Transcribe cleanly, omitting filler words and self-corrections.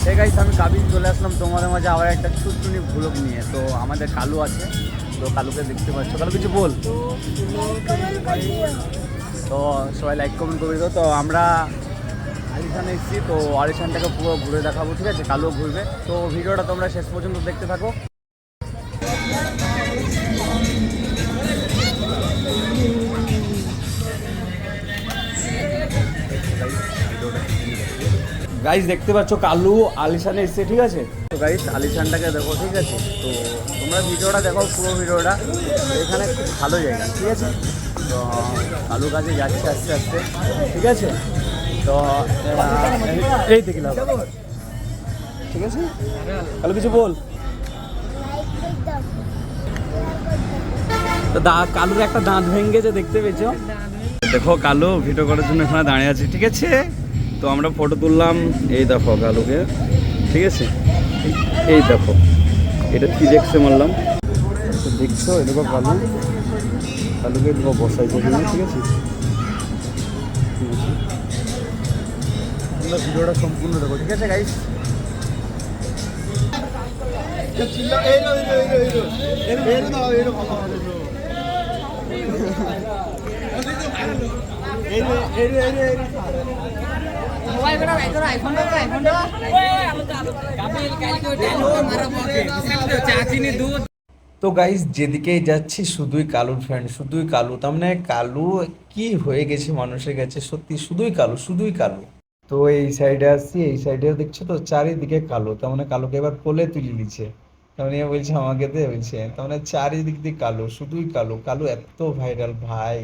এই গাইস আমি কাবিল চলে আসলাম তোমাদের মাঝে আবার একটা ছুটছুনি ভ্লগ নিয়ে। তো আমাদের কালু আছে, তো কালুকে দেখতে পাচ্ছ। কালু কিছু বল। তো সবাই লাইক কমেন্ট করে দিও। তো আমরা আলিশানে এসেছি, তো আলিশানটাকে পুরো ঘুরে দেখাবো, ঠিক আছে? কালুও ঘুরবে, তো ভিডিওটা তোমরা শেষ পর্যন্ত দেখতে থাকো। গাইস দেখতে পাচ্ছ কালু আলিশানে এসছে, ঠিক আছে? তো গাইস আলিশানটাকে দেখো, ঠিক আছে? তো তোমরা ভিডিওটা দেখো, পুরো ভিডিওটা। এখানে খুব ভালো জায়গা, ঠিক আছে? তো কালু কাছে যাচ্ছে আস্তে আস্তে, ঠিক আছে? তো এই দেখলাম, ঠিক আছে? কালু কিছু বল। তো কালুর একটা দাঁত ভেঙে গেছে, দেখতে পেয়েছো? দেখো কালু ভিডিও করার জন্য এখানে দাঁড়িয়ে আছে, ঠিক আছে? তো আমরা ফটো তুললাম, এই দেখো কালুকে, ঠিক আছে? এই দেখো, এটা কি দেখছে মারলাম, তো দেখছো? এই দেখো কালুকে দেখো বসাইছে, ঠিক আছে? তোমরা ভিডিওটা সম্পূর্ণ দেখো, ঠিক আছে গাইস? তো গাইস যেদিকেই যাচ্ছি শুধুই কালুর ফ্রেন্ড, শুধুই কালু। তার মানে কালু কি হয়ে গেছে মানুষের কাছে, সত্যি শুধুই কালু, শুধুই কালু। তো এই সাইডে আসছি, এই সাইডে দেখছো তো চারিদিকে কালু। তার মানে কালুকে এবার কোলে তুলে নিচ্ছে, তার মানে বলছে আমাকে দে, বলছে। তার মানে চারিদিক দিয়ে কালু, শুধুই কালু। কালু এত ভাইরাল ভাই।